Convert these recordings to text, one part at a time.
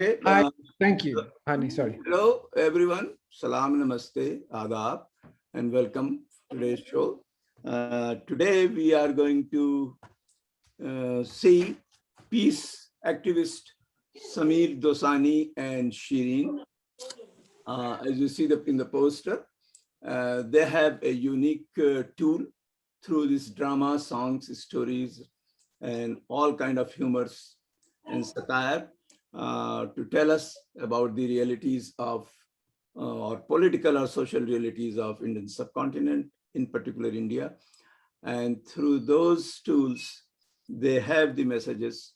Okay. Thank you, Hani. Sorry. Hello, everyone. Salam, namaste, adab, and welcome to today's show. Today, we are going to see peace activist Sameer Dosani and Shirin. As you see in the poster, they have a unique tool through this drama, songs, stories, and all kind of humors and satire to tell us about the realities of or political or social realities of Indian subcontinent, in particular India. And through those tools, they have the messages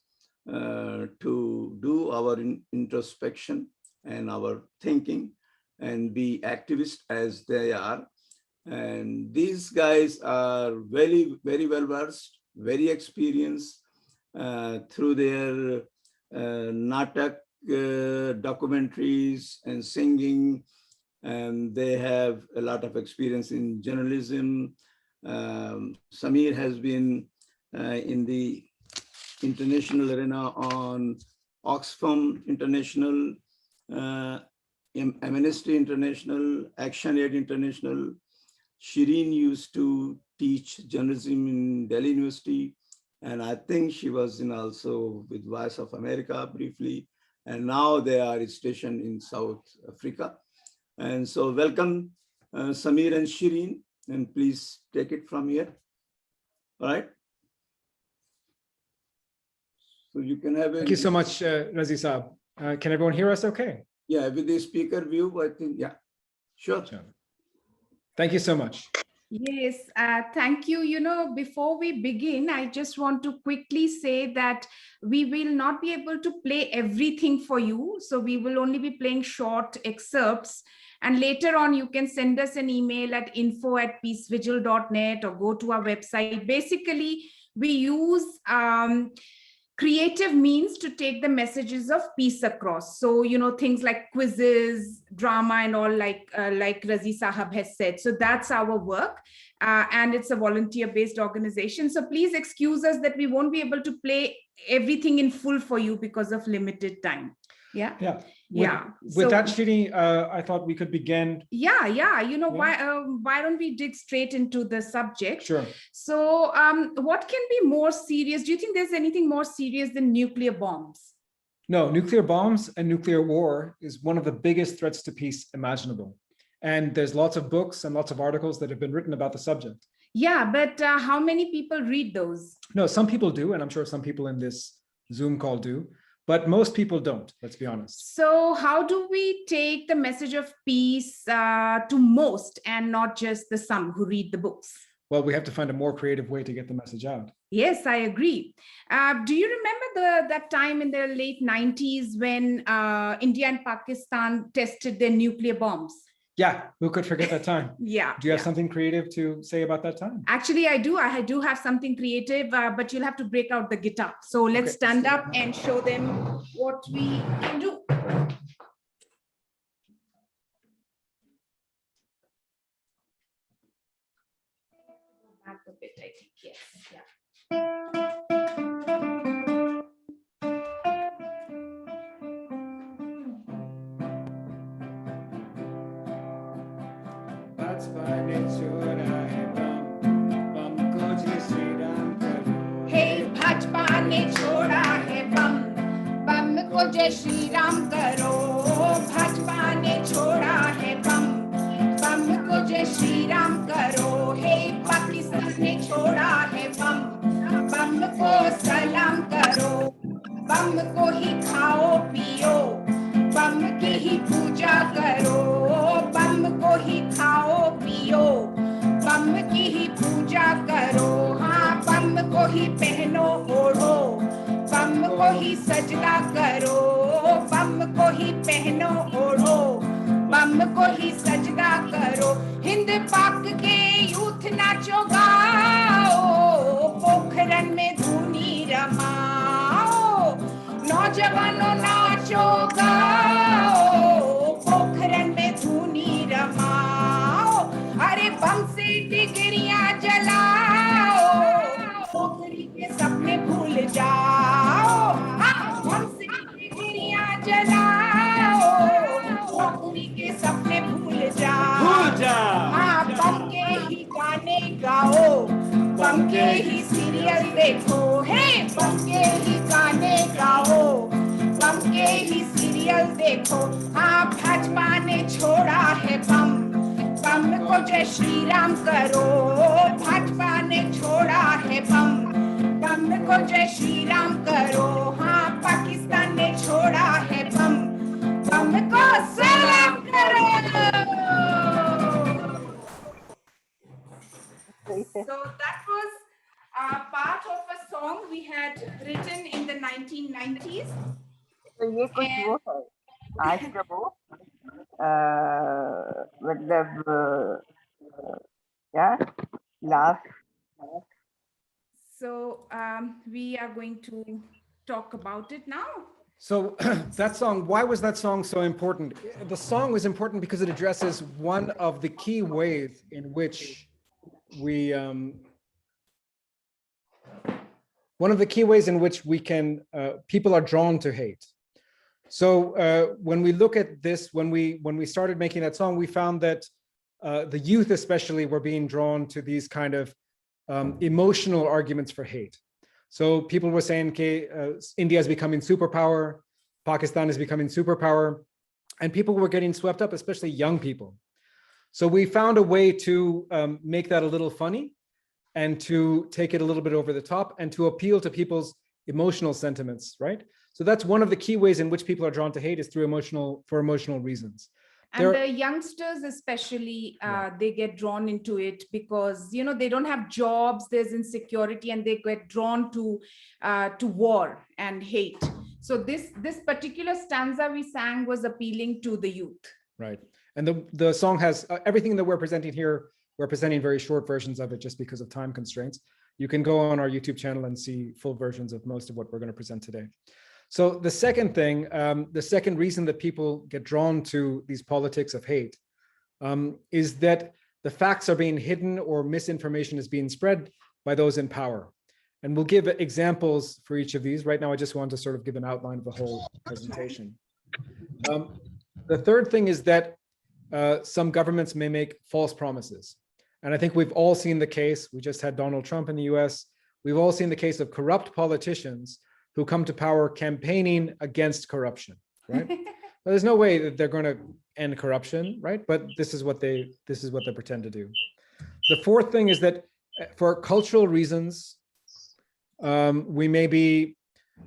to do our introspection and our thinking and be activists as they are. And these guys are very, very well versed, very experienced through their natak documentaries and singing, and they have a lot of experience in journalism. Sameer has been in the international arena on Oxfam International, Amnesty International, ActionAid International. Shirin used to teach journalism in Delhi University, and I think she was in also with Voice of America briefly, and now they are stationed in South Africa. And so welcome, Sameer and Shirin, and please take it from here. All right. So you can have Thank you so much, Razi Saab. Can everyone hear us okay? Yeah, with the speaker view, I think, yeah, sure. Thank you so much. Yes, thank you. You know, before we begin, I just want to quickly say that we will not be able to play everything for you. So we will only be playing short excerpts. And later on, you can send us an email at info@peacevigil.net or go to our website. Basically, we use creative means to take the messages of peace across. So, you know, things like quizzes, drama, and all, like Razi Sahab has said. So that's our work. And it's a volunteer-based organization. So please excuse us that we won't be able to play everything in full for you because of limited time. Yeah. Yeah. Yeah. With that, Shiri, I thought we could begin. Yeah. You know, why don't we dig straight into the subject? Sure. So what can be more serious? Do you think there's anything more serious than nuclear bombs? No, nuclear bombs and nuclear war is one of the biggest threats to peace imaginable. And there's lots of books and lots of articles that have been written about the subject. Yeah, but how many people read those? No, some people do, and I'm sure some people in this Zoom call do. But most people don't, let's be honest. So how do we take the message of peace to most and not just the some who read the books? Well, we have to find a more creative way to get the message out. Yes, I agree. Do you remember that time in the late 90s when India and Pakistan tested their nuclear bombs? Yeah, who could forget that time? Yeah. Do you have something creative to say about that time? Actually, I do. I do have something creative, but you'll have to break out the guitar. So let's stand up and show them what we can do. Back a bit, I think. Yes. Yeah. जय श्री राम करो भाजपा ने छोड़ा है बम बम को जय श्री राम करो हे पाकिस्तान ने छोड़ा है बम बम को सलाम करो बम को ही खाओ पियो बम की ही पूजा करो बम को ही खाओ पियो बम की ही पूजा करो हाँ बम को ही पहनो ओढ़ो बम को ही सजदा करो बम को ही पहनो ओढ़ो बम को ही सजदा करो हिंद पाक के यूथ नाचो गाओ पोखरन में धूनी रमाओ नौजवानों नाचो गाओ पोखरन में धूनी रमाओ अरे बम से डिगरियां जलाओ पोखरी के सपने भूल जाओ हाँ बम से डिगरियां जलाओ के ही सीरियल देखो, हे बम के ही गाने गाओ, बम के ही सीरियल देखो। हाँ, भाजपा ने छोड़ा है बम, बम को जय श्री राम करो। भाजपा ने छोड़ा है बम, बम को जय श्री राम करो। हाँ, पाकिस्तान ने छोड़ा है बम, बम को सलाम करो। So that was part of a song we had written in the 1990s. तो ये कुछ वो है आज का वो मतलब क्या last So we are going to talk about it now. So that song, why was that song so important? The song was important because it addresses one of the key ways in which we, can, people are drawn to hate. So when we look at this, when we started making that song, we found that the youth especially were being drawn to these kind of emotional arguments for hate. So people were saying, okay, India is becoming superpower, Pakistan is becoming superpower, and people were getting swept up, especially young people. So we found a way to make that a little funny and to take it a little bit over the top and to appeal to people's emotional sentiments, right? So that's one of the key ways in which people are drawn to hate is through emotional reasons. And the youngsters especially, they get drawn into it because, you know, they don't have jobs, there's insecurity, and they get drawn to war and hate. So this particular stanza we sang was appealing to the youth. Right. And the song has everything that we're presenting here. We're presenting very short versions of it just because of time constraints. You can go on our YouTube channel and see full versions of most of what we're going to present today. So the second thing, the second reason that people get drawn to these politics of hate is that the facts are being hidden or misinformation is being spread by those in power. And we'll give examples for each of these. Right now, I just want to sort of give an outline of the whole presentation. The third thing is that some governments may make false promises. And I think we've all seen the case. We just had Donald Trump in the US. We've all seen the case of corrupt politicians who come to power campaigning against corruption, right? There's no way that they're going to end corruption, right? But this is what they pretend to do. The fourth thing is that for cultural reasons, we may be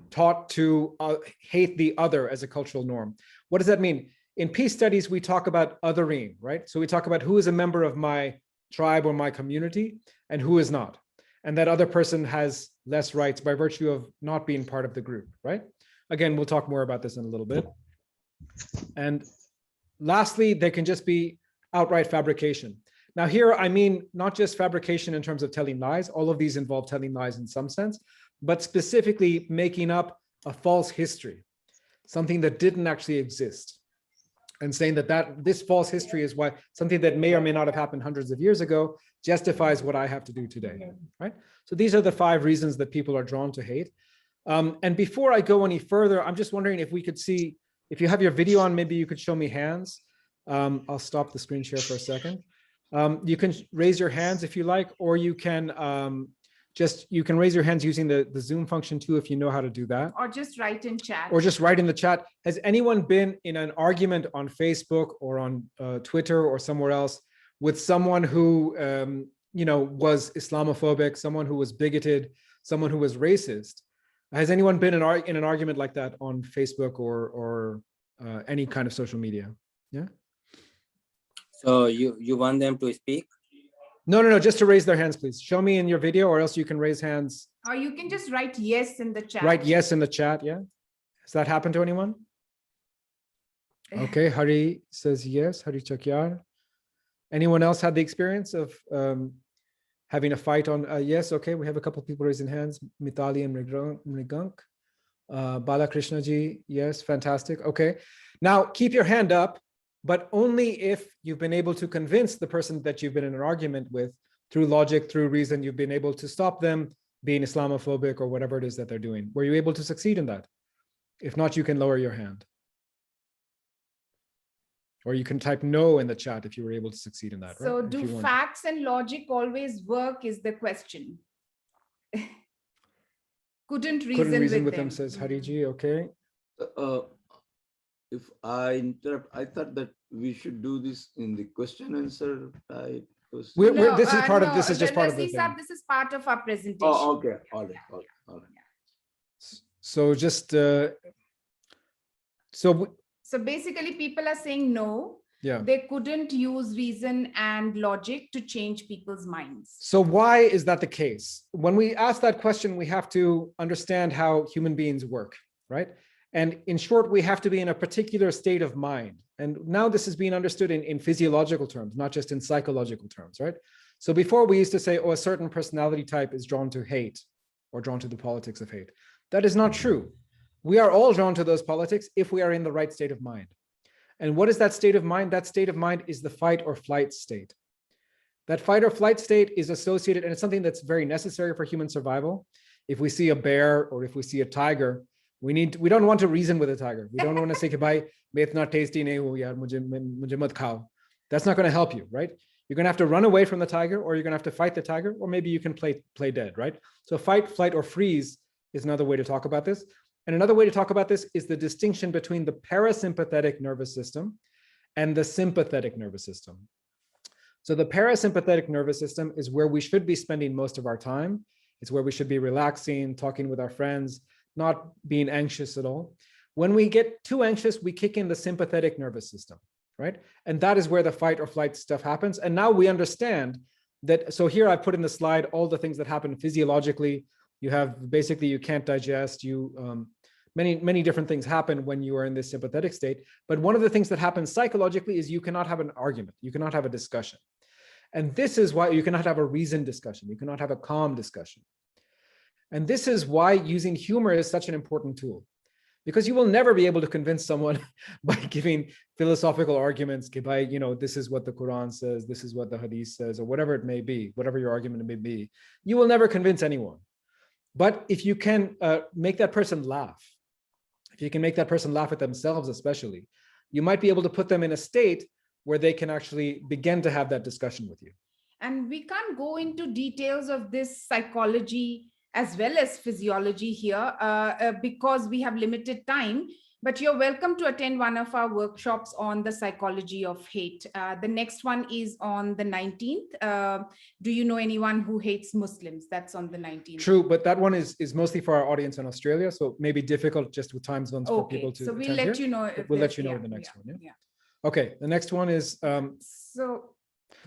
taught to hate the other as a cultural norm. What does that mean? In peace studies, we talk about othering, right? So we talk about who is a member of my tribe or my community and who is not. And that other person has less rights by virtue of not being part of the group, right? Again, we'll talk more about this in a little bit. And lastly, there can just be outright fabrication. Now here, I mean, not just fabrication in terms of telling lies, all of these involve telling lies in some sense, but specifically making up a false history, something that didn't actually exist, and saying that this false history is why something that may or may not have happened hundreds of years ago justifies what I have to do today, right? So these are the 5 reasons that people are drawn to hate. And before I go any further, I'm just wondering if we could see, if you have your video on, maybe you could show me hands. I'll stop the screen share for a second. You can raise your hands if you like, or you can you can raise your hands using the Zoom function too, if you know how to do that. Or just write in chat. Or just write in the chat. Has anyone been in an argument on Facebook or on Twitter or somewhere else with someone who, you know, was Islamophobic, someone who was bigoted, someone who was racist? Has anyone been in an argument like that on Facebook or any kind of social media? Yeah. So you want them to speak? No, just to raise their hands, please. Show me in your video, or else you can raise hands. Or you can just write yes in the chat. Write yes in the chat, yeah. Has that happened to anyone? Okay, Hari says yes, Hari Chakyar. Anyone else had the experience of having a fight on, yes, okay, we have a couple of people raising hands, Mitali and Mrigank. Bala Krishna ji, yes, fantastic, okay. Now keep your hand up, but only if you've been able to convince the person that you've been in an argument with through logic, through reason, you've been able to stop them being Islamophobic or whatever it is that they're doing. Were you able to succeed in that? If not, you can lower your hand. Or you can type no in the chat if you were able to succeed in that. So right? do facts and logic always work is the question. Couldn't Couldn't reason with them. them, says Hariji. Okay. If I interrupt, I thought that we should do this in the question answer type. This is part of this is just part of the thing. This is part of our presentation. Oh, okay. All right. So just so basically people are saying no. Yeah. They couldn't use reason and logic to change people's minds. So why is that the case? When we ask that question, we have to understand how human beings work, right? And in short, we have to be in a particular state of mind. And now this is being understood in physiological terms, not just in psychological terms, right? So before we used to say, oh, a certain personality type is drawn to hate or drawn to the politics of hate. That is not true. We are all drawn to those politics if we are in the right state of mind. And what is that state of mind? That state of mind is the fight or flight state. That fight or flight state is associated, and it's something that's very necessary for human survival. If we see a bear or if we see a tiger, we don't want to reason with a tiger. We don't want to say, "Bhai, main itna tasty nahi ho yaar, mujhe mat khao." That's not going to help you, right? You're going to have to run away from the tiger, or you're going to have to fight the tiger, or maybe you can play dead, right? So fight, flight, or freeze is another way to talk about this. And another way to talk about this is the distinction between the parasympathetic nervous system and the sympathetic nervous system. So the parasympathetic nervous system is where we should be spending most of our time. It's where we should be relaxing, talking with our friends, not being anxious at all. When we get too anxious, we kick in the sympathetic nervous system, right? And that is where the fight or flight stuff happens. And now we understand that. So here I put in the slide all the things that happen physiologically. You have basically, you can't digest, many different things happen when you are in this sympathetic state. But one of the things that happens psychologically is you cannot have an argument. You cannot have a discussion. And this is why you cannot have a reasoned discussion. You cannot have a calm discussion. And this is why using humor is such an important tool, because you will never be able to convince someone by giving philosophical arguments, by, this is what the Quran says, this is what the Hadith says, or whatever it may be, whatever your argument may be. You will never convince anyone. But if you can make that person laugh, if you can make that person laugh at themselves especially, you might be able to put them in a state where they can actually begin to have that discussion with you. And we can't go into details of this psychology as well as physiology here because we have limited time. But you're welcome to attend one of our workshops on the psychology of hate. The next one is on the 19th. Do you know anyone who hates Muslims? That's on the 19th. True, but that one is mostly for our audience in Australia, so it may be difficult just with time zones for people to. So we'll let you know. We'll let you know the next one. Yeah. Okay, the next one is.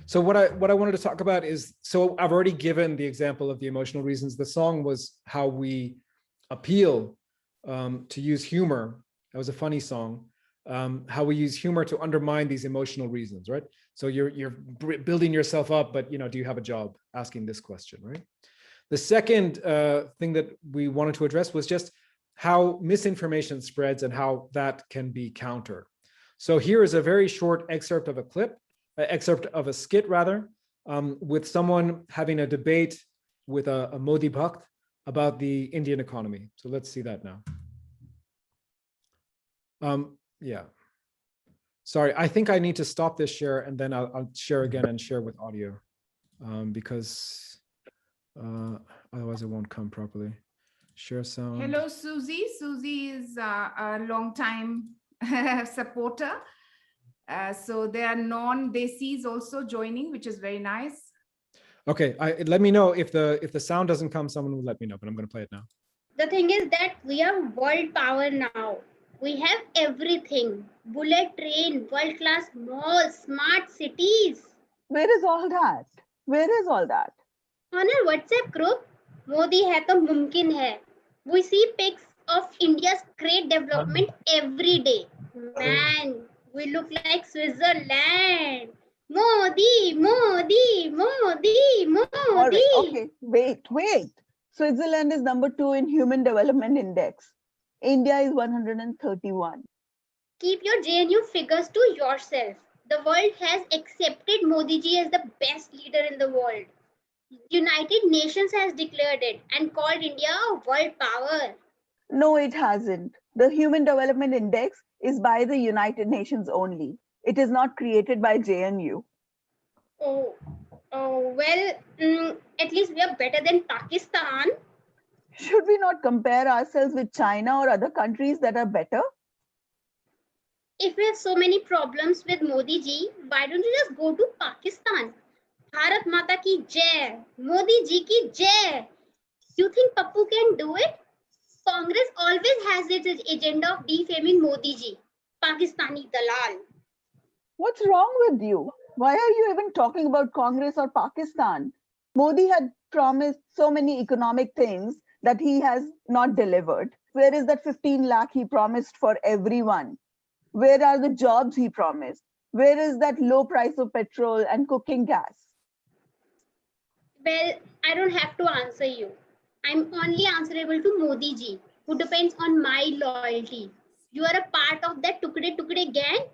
So what I wanted to talk about is, so I've already given the example of the emotional reasons. The song was how we appeal to use humor. That was a funny song. How we use humor to undermine these emotional reasons, right? So you're building yourself up, but do you have a job? Asking this question, right? The second thing that we wanted to address was just how misinformation spreads and how that can be countered. So here is a very short excerpt of a skit rather, with someone having a debate with a Modi Bhakt about the Indian economy. So let's see that now. Yeah. Sorry, I think I need to stop this share and then I'll share again and share with audio because otherwise it won't come properly. Share sound. Hello, Susie. Susie is a long-time supporter. So there are non-Desis also joining, which is very nice. Okay, let me know if the sound doesn't come. Someone will let me know, but I'm going to play it now. The thing is that we are world power now. We have everything: bullet train, world-class malls, smart cities. Where is all that? Where is all that? On our WhatsApp group, Modi hai to mumkin hai. We see pics of India's great development every day. Man, we look like Switzerland. Modi, Modi, Modi, Modi. All right, okay, wait. Switzerland is number 2 in Human Development Index. India is 131. Keep your JNU figures to yourself. The world has accepted Modi ji as the best leader in the world. United Nations has declared it and called India a world power. No, it hasn't. The Human Development Index is by the United Nations only. It is not created by JNU. Oh, Oh, well, at least we are better than Pakistan. Should we not compare ourselves with China or other countries that are better? If we have so many problems with Modi ji, why don't you just go to Pakistan? Bharat Mata ki jai, Modi ji ki jai. You think Pappu can do it? Congress always has its agenda of defaming Modi ji, Pakistani dalal. What's wrong with you? Why are you even talking about Congress or Pakistan? Modi had promised so many economic things that he has not delivered. Where is that 15 lakh he promised for everyone? Where are the jobs he promised? Where is that low price of petrol and cooking gas? Well, I don't have to answer you. I'm only answerable to Modi ji, who depends on my loyalty. You are a part of that Tukde Tukde gang.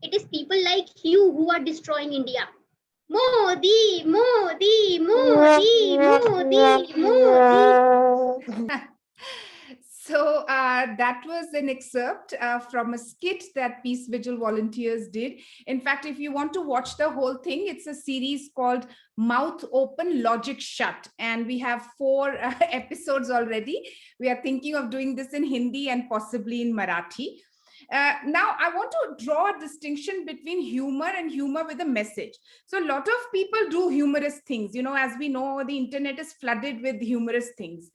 It is people like you who are destroying India. Modi, Modi, Modi, Modi, Modi. So that was an excerpt from a skit that Peace Vigil volunteers did. In fact, if you want to watch the whole thing, it's a series called Mouth Open, Logic Shut. And we have 4 episodes already. We are thinking of doing this in Hindi and possibly in Marathi. Now, I want to draw a distinction between humor and humor with a message. So a lot of people do humorous things. You know, as we know, the internet is flooded with humorous things.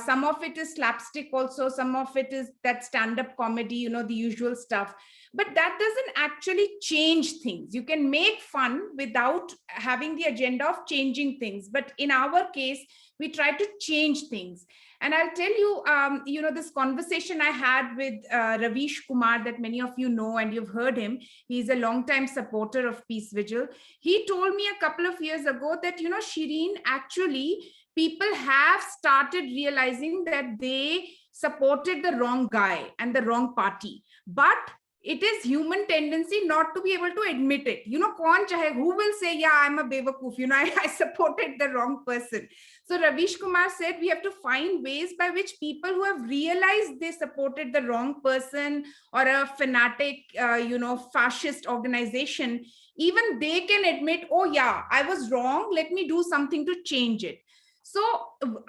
Some of it is slapstick also. Some of it is that stand-up comedy, you know, the usual stuff. But that doesn't actually change things. You can make fun without having the agenda of changing things. But in our case, we try to change things. And I'll tell you, you know, this conversation I had with Ravish Kumar that many of you know and you've heard him. He's a longtime supporter of Peace Vigil. He told me a couple of years ago that, you know, Shirin, actually, people have started realizing that they supported the wrong guy and the wrong party. But it is human tendency not to be able to admit it. You know, who will say, yeah, I'm a bewakoof, you know, I supported the wrong person. So Ravish Kumar said we have to find ways by which people who have realized they supported the wrong person or a fanatic, you know, fascist organization, even they can admit, oh yeah, I was wrong, let me do something to change it. So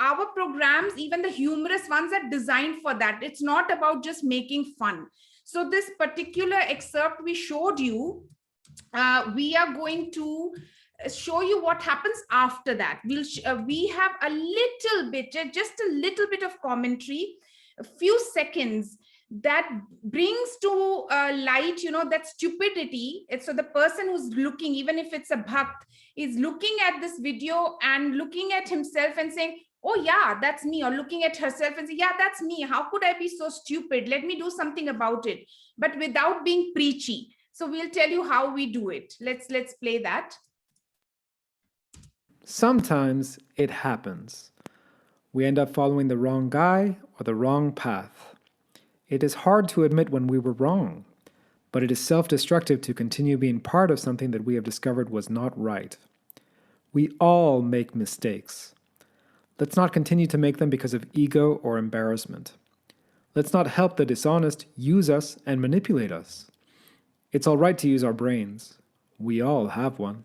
our programs, even the humorous ones, are designed for that. It's not about just making fun. So this particular excerpt we showed you, we are going to show you what happens after that. We have a little bit, just a little bit of commentary, a few seconds that brings to light, you know, that stupidity. So the person who's looking, even if it's a bhakt, is looking at this video and looking at himself and saying, oh yeah, that's me, or looking at herself and say, yeah, that's me. How could I be so stupid? Let me do something about it, but without being preachy. So we'll tell you how we do it. Let's play that. Sometimes it happens. We end up following the wrong guy or the wrong path. It is hard to admit when we were wrong, but it is self-destructive to continue being part of something that we have discovered was not right. We all make mistakes. Let's not continue to make them because of ego or embarrassment. Let's not help the dishonest use us and manipulate us. It's all right to use our brains. We all have one.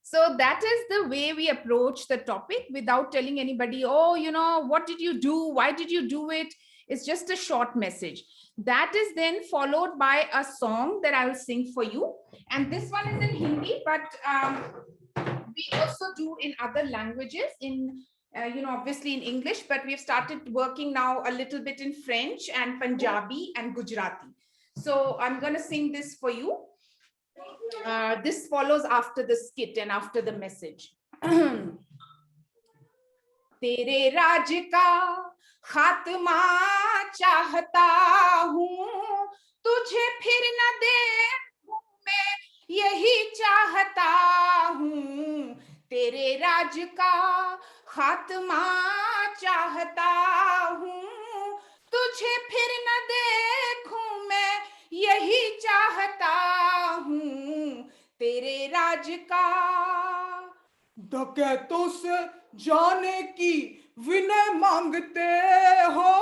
So that is the way we approach the topic without telling anybody, oh, you know, what did you do? Why did you do it? It's just a short message. That is then followed by a song that I will sing for you. And this one is in Hindi, but we also do in other languages, in you know, obviously in English, but we've started working now a little bit in French and Punjabi and Gujarati. So I'm going to sing this for you. This follows after the skit and after the message. तेरे राज का खात्मा चाहता हूँ, तुझे फिर न देखूं मैं यही चाहता हूँ. तेरे राज का खात्मा चाहता हूँ, तुझे फिर न देखूं मैं यही चाहता हूँ. तेरे राज का डकैतों से जाने की विनय मांगते हो,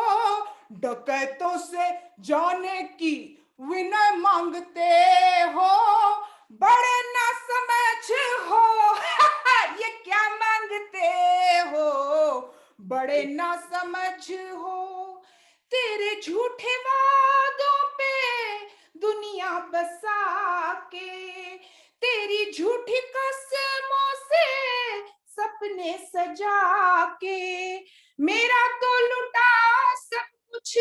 डकैतों से जाने की विनय मांगते हो, बड़े ना समझ हो ये क्या मांगते हो, बड़े ना समझ हो, तेरे झूठे वादों पे दुनिया बसा के, तेरी झूठी कसमों से सपने सजा के, मेरा तो लुटा सब कुछ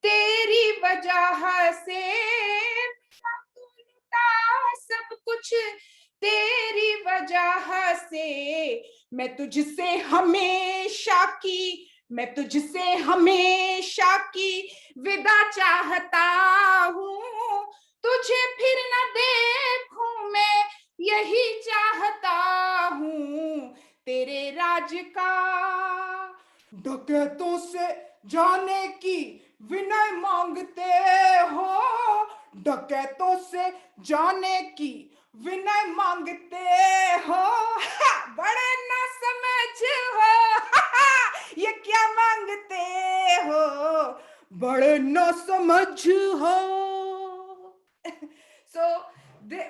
तेरी वजह से, मेरा तो लुटा सब कुछ तेरी वजह से, मैं तुझसे हमेशा की, मैं तुझसे हमेशा की विदा चाहता हूँ, तुझे फिर न देखूं मैं यही चाहता हूँ, तेरे राज का डकैतों से जाने की विनय मांगते हो, डकैतों से जाने की विनय मांगते हो, बड़े ना समझ हो ये क्या मांगते हो, बड़े ना समझ हो. So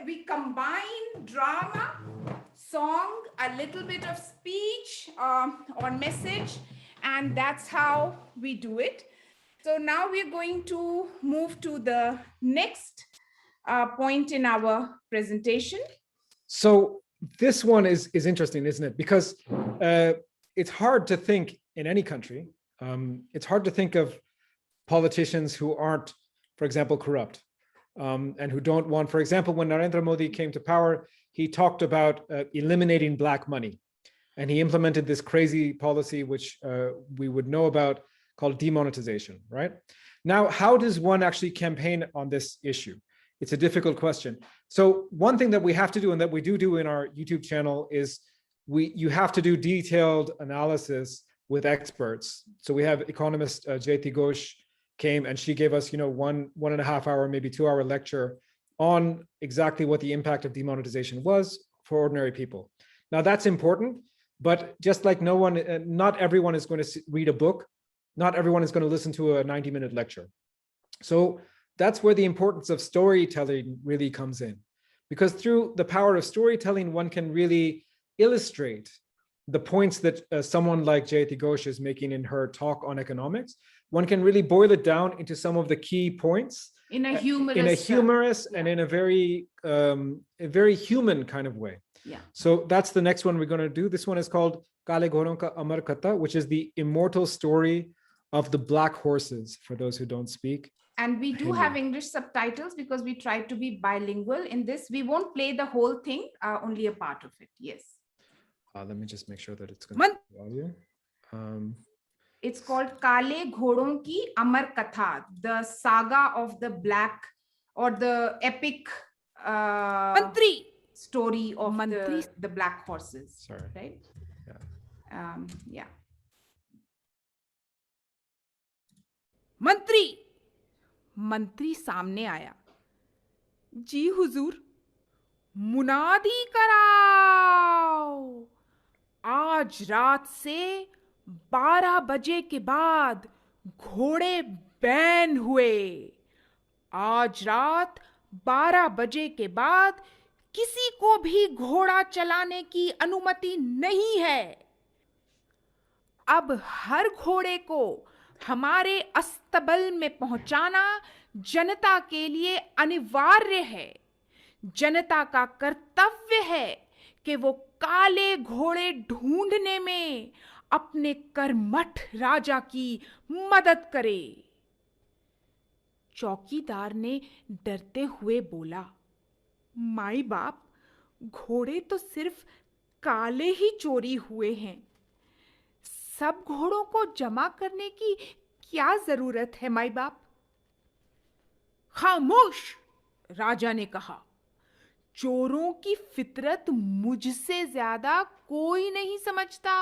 we combine drama, song, a little bit of speech or message, and that's how we do it. So now we're going to move to the next point in our presentation. So this one is interesting, isn't it? Because it's hard to think in any country. It's hard to think of politicians who aren't, for example, corrupt, and who don't want, for example, when Narendra Modi came to power, he talked about eliminating black money. And he implemented this crazy policy, which we would know about, called demonetization, right? Now, how does one actually campaign on this issue? It's a difficult question. So one thing that we have to do, and that we do in our YouTube channel, is you have to do detailed analysis with experts. So we have economist Jyoti Ghosh came, and she gave us, 1.5 hour, maybe 2 hour lecture on exactly what the impact of demonetization was for ordinary people. Now that's important, but just like not everyone is going to read a book, not everyone is going to listen to a 90-minute lecture. So that's where the importance of storytelling really comes in, because through the power of storytelling, one can really illustrate the points that someone like Jyoti Ghosh is making in her talk on economics. One can really boil it down into some of the key points In a humorous, and in a very human kind of way. Yeah. So that's the next one we're going to do. This one is called Kale Ghoron Ka Amar Katha, which is the immortal story of the black horses, for those who don't speak. And we do have English subtitles because we try to be bilingual in this. We won't play the whole thing, only a part of it. Yes. Let me just make sure that it's going to be audio. It's called Kale Ghodon Ki Amar Katha, the saga of the black, or the epic story of the black horses. Sorry. Right? Yeah. Yeah. मंत्री सामने आया. जी हुजूर, मुनादी कराओ. आज रात से 12 बजे के बाद घोड़े बैन हुए. आज रात 12 बजे के बाद किसी को भी घोड़ा चलाने की अनुमति नहीं है. अब हर घोड़े को हमारे अस्तबल में पहुंचाना जनता के लिए अनिवार्य है. जनता का कर्तव्य है कि वो काले घोड़े ढूंढने में अपने कर्मठ राजा की मदद करे. चौकीदार ने डरते हुए बोला, माई बाप, घोड़े तो सिर्फ काले ही चोरी हुए हैं. सब घोड़ों को जमा करने की क्या जरूरत है माई बाप? खामोश, राजा ने कहा. चोरों की फितरत मुझसे ज्यादा कोई नहीं समझता.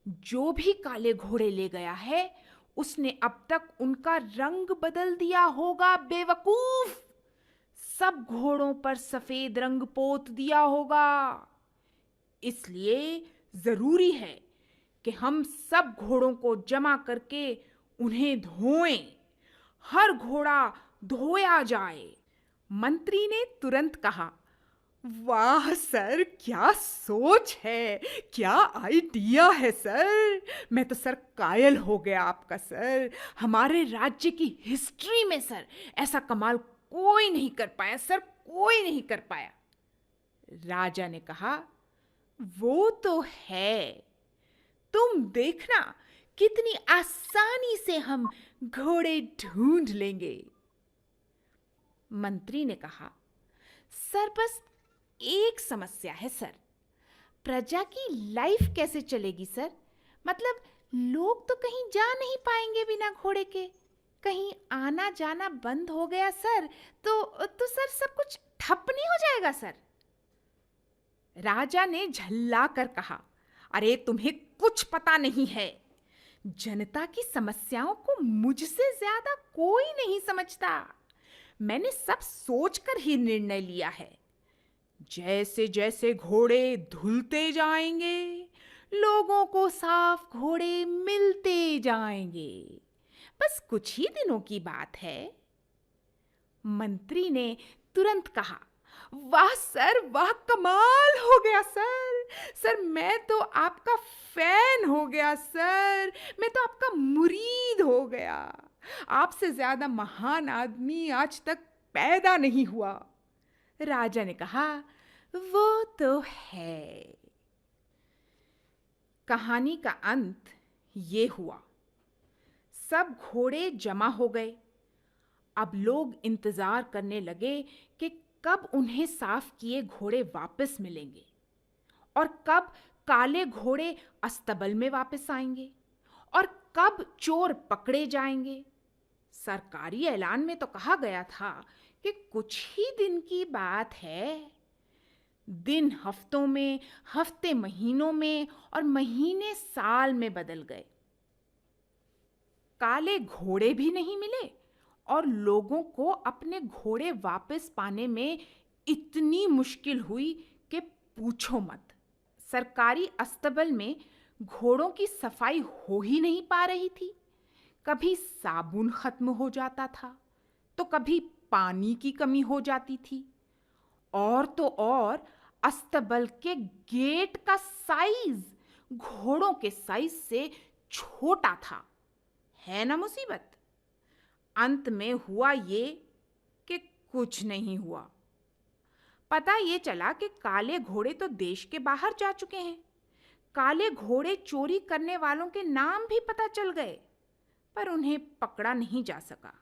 जो भी काले घोड़े ले गया है, उसने अब तक उनका रंग बदल दिया होगा. बेवकूफ, सब घोड़ों पर सफेद रंग पोत दिया होगा. इसलिए जरूरी है कि हम सब घोड़ों को जमा करके उन्हें धोएं. हर घोड़ा धोया जाए. मंत्री ने तुरंत कहा, वाह सर, क्या सोच है, क्या आइडिया है सर। मैं तो सर कायल हो गया आपका सर। हमारे राज्य की हिस्ट्री में सर ऐसा कमाल कोई नहीं कर पाया सर, कोई नहीं कर पाया। राजा ने कहा, वो तो है, तुम देखना कितनी आसानी से हम घोड़े ढूंढ लेंगे। मंत्री ने कहा, सर बस एक समस्या है सर, प्रजा की लाइफ कैसे चलेगी सर? मतलब लोग तो कहीं जा नहीं पाएंगे बिना घोड़े के, कहीं आना जाना बंद हो गया सर तो सर सब कुछ ठप नहीं हो जाएगा सर? राजा ने झल्ला कर कहा, अरे तुम्हें कुछ पता नहीं है, जनता की समस्याओं को मुझसे ज्यादा कोई नहीं समझता। मैंने सब सोचकर ही निर्णय लिया है। जैसे जैसे घोड़े धुलते जाएंगे, लोगों को साफ घोड़े मिलते जाएंगे। बस कुछ ही दिनों की बात है। मंत्री ने तुरंत कहा, वाह सर वाह, कमाल हो गया सर। सर मैं तो आपका फैन हो गया सर, मैं तो आपका मुरीद हो गया। आपसे ज्यादा महान आदमी आज तक पैदा नहीं हुआ। राजा ने कहा, वो तो है। कहानी का अंत ये हुआ, सब घोड़े जमा हो गए। अब लोग इंतजार करने लगे कि कब उन्हें साफ किए घोड़े वापस मिलेंगे और कब काले घोड़े अस्तबल में वापस आएंगे और कब चोर पकड़े जाएंगे। सरकारी ऐलान में तो कहा गया था कि कुछ ही दिन की बात है। दिन हफ्तों में, हफ्ते महीनों में और महीने साल में बदल गए। काले घोड़े भी नहीं मिले और लोगों को अपने घोड़े वापस पाने में इतनी मुश्किल हुई कि पूछो मत। सरकारी अस्तबल में घोड़ों की सफाई हो ही नहीं पा रही थी। कभी साबुन खत्म हो जाता था तो कभी पानी की कमी हो जाती थी, और तो और अस्तबल के गेट का साइज घोड़ों के साइज से छोटा था। है ना मुसीबत। अंत में हुआ ये कि कुछ नहीं हुआ। पता ये चला कि काले घोड़े तो देश के बाहर जा चुके हैं। काले घोड़े चोरी करने वालों के नाम भी पता चल गए, पर उन्हें पकड़ा नहीं जा सका।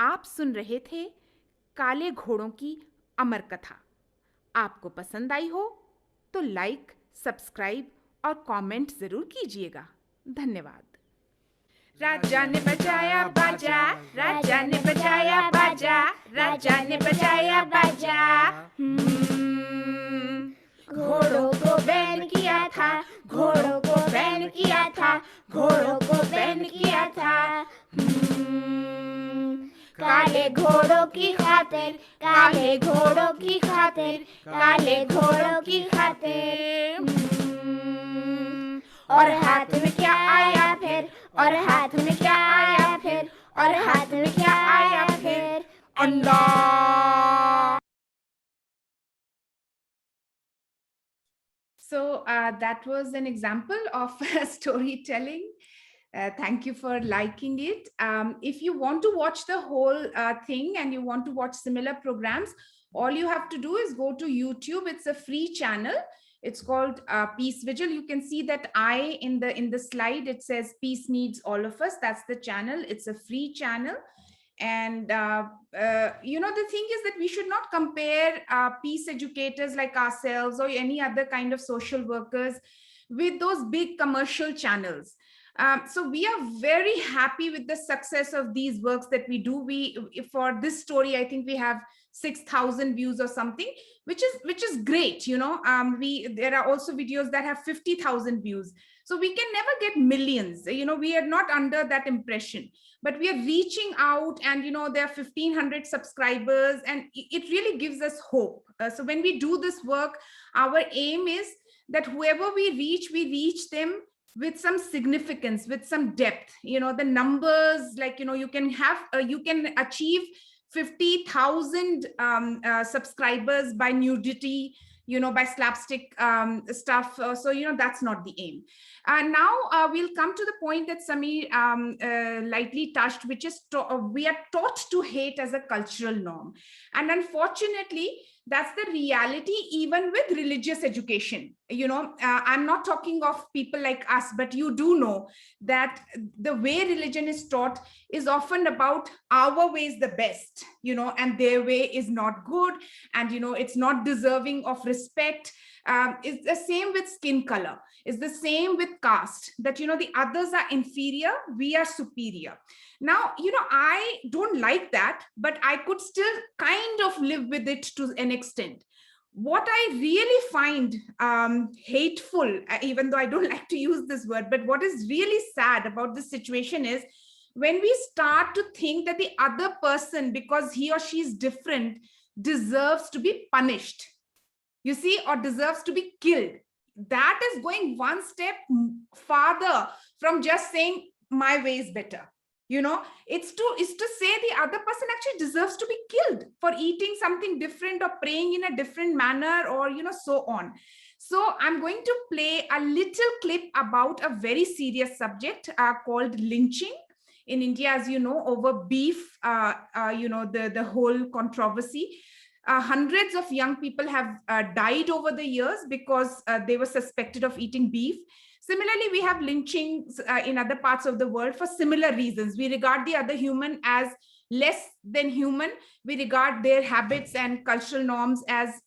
आप सुन रहे थे काले घोड़ों की अमर कथा। आपको पसंद आई हो तो लाइक, सब्सक्राइब और कमेंट जरूर कीजिएगा। धन्यवाद। राजा ने बजाया बाजा, राजा ने बजाया बाजा, राजा ने बजाया बाजा। घोड़ों को बैन किया था, घोड़ों को बैन किया था, घोड़ों को बैन किया था। काले घोड़ों की खातिर, काले घोड़ों की खातिर, काले घोड़ों की खातिर। और हाथ में क्या आया फिर, और हाथ में क्या आया फिर, और हाथ में क्या आया फिर? अंडा। So that was an example of storytelling. Thank you for liking it. If you want to watch the whole thing and you want to watch similar programs, all you have to do is go to YouTube. It's a free channel. It's called Peace Vigil. You can see that in the slide, it says Peace Needs All of Us. That's the channel. It's a free channel. And the thing is that we should not compare peace educators like ourselves or any other kind of social workers with those big commercial channels. So we are very happy with the success of these works that we do. For this story, I think we have 6,000 views or something, which is great. There are also videos that have 50,000 views. So we can never get millions. We are not under that impression, but we are reaching out, and there are 1,500 subscribers, and it really gives us hope. So when we do this work, our aim is that whoever we reach them with some significance, with some depth. The numbers, like, you can achieve 50,000 subscribers by nudity, by slapstick stuff. So, that's not the aim. Now we'll come to the point that Sameer lightly touched, which is we are taught to hate as a cultural norm. And unfortunately, that's the reality, even with religious education. I'm not talking of people like us, but you do know that the way religion is taught is often about our way is the best, and their way is not good, and it's not deserving of respect. It's the same with skin color. It's the same with caste, that the others are inferior, we are superior. Now, I don't like that, but I could still kind of live with it to an extent. What I really find hateful, even though I don't like to use this word, but what is really sad about this situation is when we start to think that the other person, because he or she is different, deserves to be punished, you see, or deserves to be killed. That is going one step farther from just saying my way is better. It's to say the other person actually deserves to be killed for eating something different or praying in a different manner, or so on. So I'm going to play a little clip about a very serious subject called lynching in India, as you know, over beef, the whole controversy. Hundreds of young people have died over the years because they were suspected of eating beef. Similarly, we have lynchings in other parts of the world for similar reasons. We regard the other human as less than human. We regard their habits and cultural norms as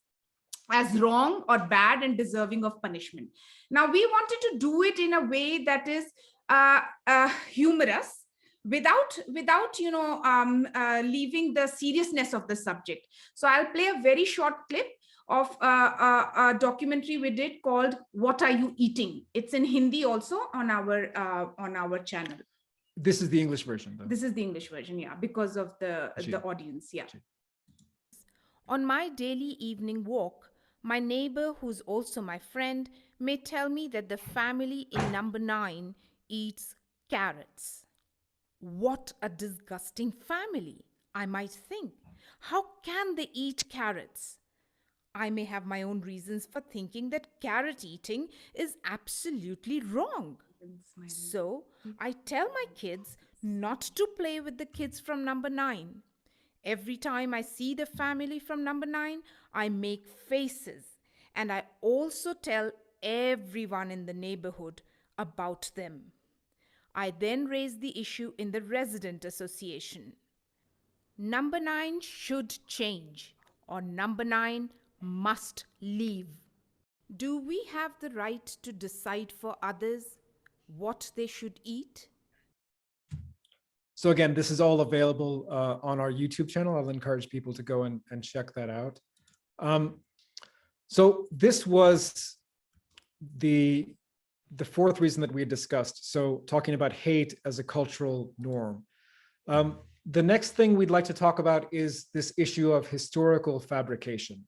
wrong or bad and deserving of punishment. Now, we wanted to do it in a way that is humorous, without leaving the seriousness of the subject. So I'll play a very short clip of a documentary we did called "What Are You Eating?" It's in Hindi also on our channel. This is the English version, though. This is the English version, yeah, because of the audience, yeah. On my daily evening walk, my neighbor, who's also my friend, may tell me that the family in number 9 eats carrots. What a disgusting family, I might think. How can they eat carrots? I may have my own reasons for thinking that carrot eating is absolutely wrong. So I tell my kids not to play with the kids from number 9. Every time I see the family from number 9, I make faces, and I also tell everyone in the neighborhood about them. I then raise the issue in the resident association. Number 9 should change, or number 9 must leave. Do we have the right to decide for others what they should eat? So again, this is all available on our YouTube channel. I'll encourage people to go and check that out. So this was the fourth reason that we had discussed. So talking about hate as a cultural norm. The next thing we'd like to talk about is this issue of historical fabrication.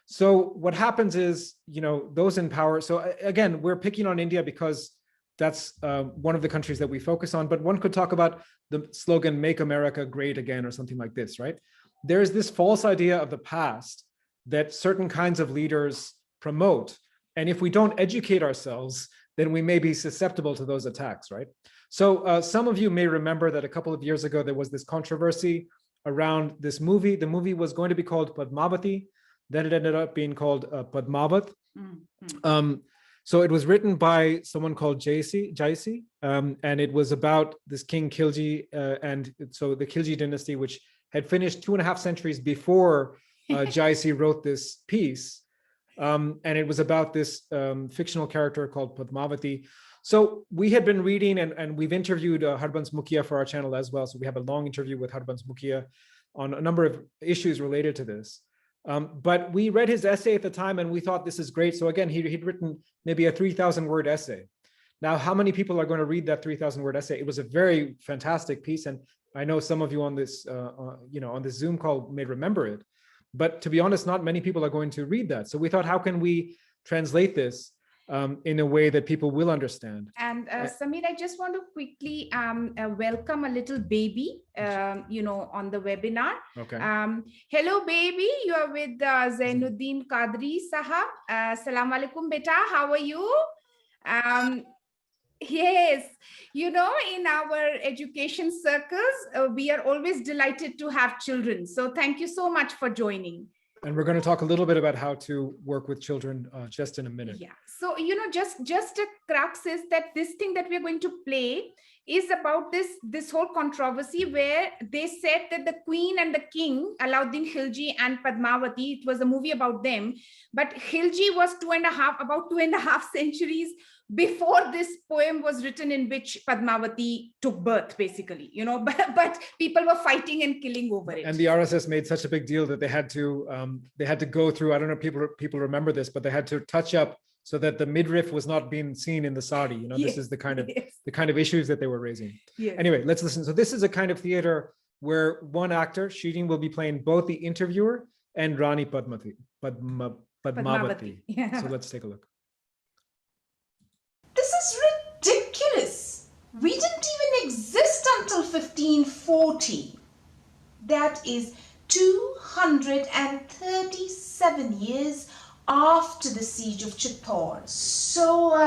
So what happens is, those in power. So again, we're picking on India because that's one of the countries that we focus on, but one could talk about the slogan, "Make America Great Again," or something like this, right? There's this false idea of the past that certain kinds of leaders promote. And if we don't educate ourselves, then we may be susceptible to those attacks, right? So some of you may remember that a couple of years ago, there was this controversy around this movie. The movie was going to be called Padmavati. Then it ended up being called Padmavat. So it was written by someone called Jaisi, and it was about this King Khilji, and so the Khilji dynasty, which had finished 2.5 centuries before Jaisi wrote this piece. And it was about this fictional character called Padmavati. So we had been reading, and we've interviewed Harbans Mukhia for our channel as well. So we have a long interview with Harbans Mukhia on a number of issues related to this. But we read his essay at the time and we thought this is great. So again, he'd written maybe a 3,000 word essay. Now, how many people are going to read that 3,000 word essay? It was a very fantastic piece. And I know some of you on this, on this Zoom call may remember it. But to be honest, not many people are going to read that. So we thought, how can we translate this in a way that people will understand. And Sameer, I just want to quickly welcome a little baby, on the webinar. Okay. Hello, baby. You are with Zainuddin Qadri Sahab. Assalamu alaikum, beta. How are you? Yes, in our education circles, we are always delighted to have children. So thank you so much for joining. And we're going to talk a little bit about how to work with children just in a minute. Yeah. So, just a crux is that this thing that we're going to play is about this whole controversy where they said that the queen and the king, Alauddin Khilji and Padmavati, it was a movie about them, but Khilji was about 2.5 centuries before this poem was written, in which Padmavati took birth, basically, but people were fighting and killing over it. And the RSS made such a big deal that they had to go through, I don't know if people remember this, but they had to touch up so that the midriff was not being seen in the sari. This is the kind of issues that they were raising. Yes. Anyway, let's listen. So this is a kind of theater where one actor, Shirin, will be playing both the interviewer and Rani Padmavati. Yeah. So let's take a look. This is ridiculous. We didn't even exist until 1540. That is 237 years after the siege of Chittor. So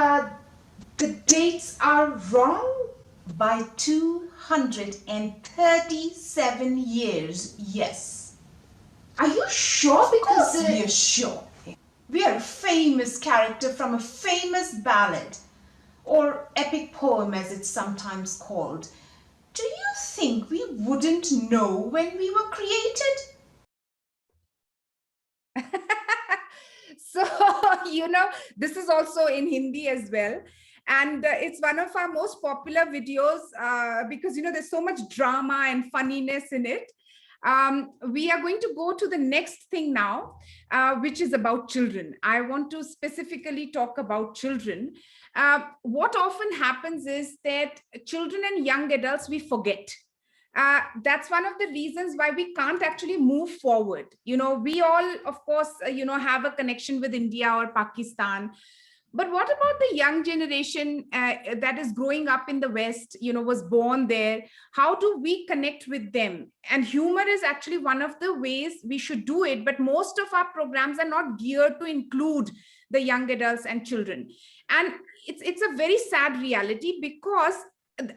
the dates are wrong by 237 years. Yes. Are you sure? Because we are sure. We are a famous character from a famous ballad, or epic poem as it's sometimes called. Do you think we wouldn't know when we were created? So, this is also in Hindi as well. And it's one of our most popular videos because, there's so much drama and funniness in it. We are going to go to the next thing now, which is about children. I want to specifically talk about children. What often happens is that children and young adults, we forget. That's one of the reasons why we can't actually move forward. We all, of course, have a connection with India or Pakistan. But what about the young generation that is growing up in the West, was born there? How do we connect with them? And humor is actually one of the ways we should do it. But most of our programs are not geared to include the young adults and children. And it's a very sad reality, because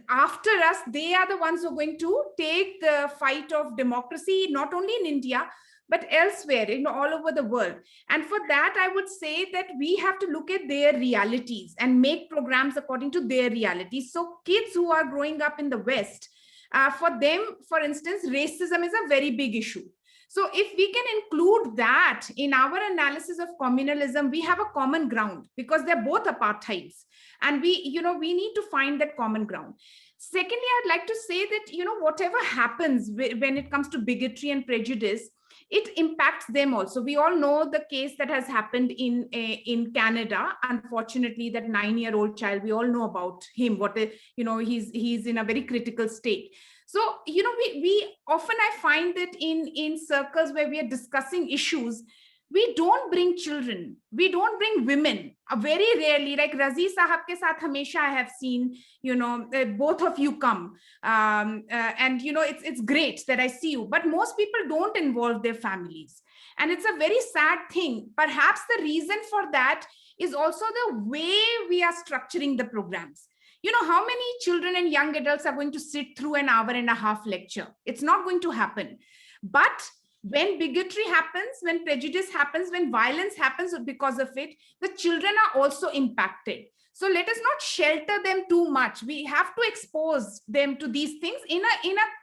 after us, they are the ones who are going to take the fight of democracy, not only in India, but elsewhere, all over the world. And for that, I would say that we have to look at their realities and make programs according to their realities. So kids who are growing up in the West, for them, for instance, racism is a very big issue. So if we can include that in our analysis of communalism, we have a common ground, because they're both apartheids. And we need to find that common ground. Secondly, I'd like to say that, whatever happens when it comes to bigotry and prejudice, it impacts them also. We all know the case that has happened in Canada. Unfortunately, that 9-year-old child, we all know about him. He's in a very critical state. So, we often, I find that in circles where we are discussing issues, we don't bring children, we don't bring women. Very rarely, like Razi Sahab ke saath hamesha I have seen, both of you come. And, it's great that I see you, but most people don't involve their families. And it's a very sad thing. Perhaps the reason for that is also the way we are structuring the programs. How many children and young adults are going to sit through an 1.5 hour lecture? It's not going to happen. But when bigotry happens, when prejudice happens, when violence happens because of it, the children are also impacted. So let us not shelter them too much. We have to expose them to these things in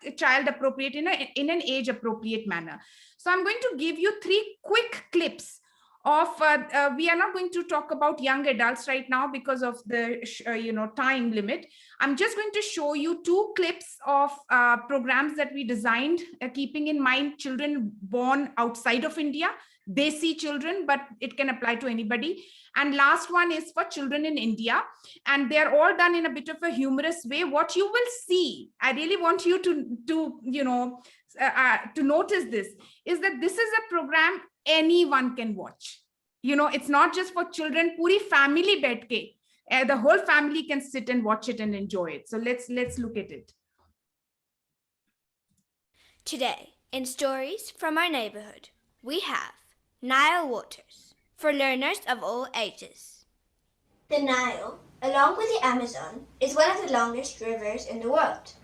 a child appropriate, in an age appropriate manner. So I'm going to give you 3 quick clips of, we are not going to talk about young adults right now because of the time limit. I'm just going to show you 2 clips of programs that we designed, keeping in mind children born outside of India. They see children, but it can apply to anybody. And last one is for children in India. And they're all done in a bit of a humorous way. What you will see, I really want you to notice this, is that this is a program anyone can watch. it's not just for children, puri family बैठ के, the whole family can sit and watch it and enjoy it. So let's look at it. Today, in Stories from Our Neighborhood, we have Nile Waters for learners of all ages. The Nile, along with the Amazon, is one of the longest rivers in the world.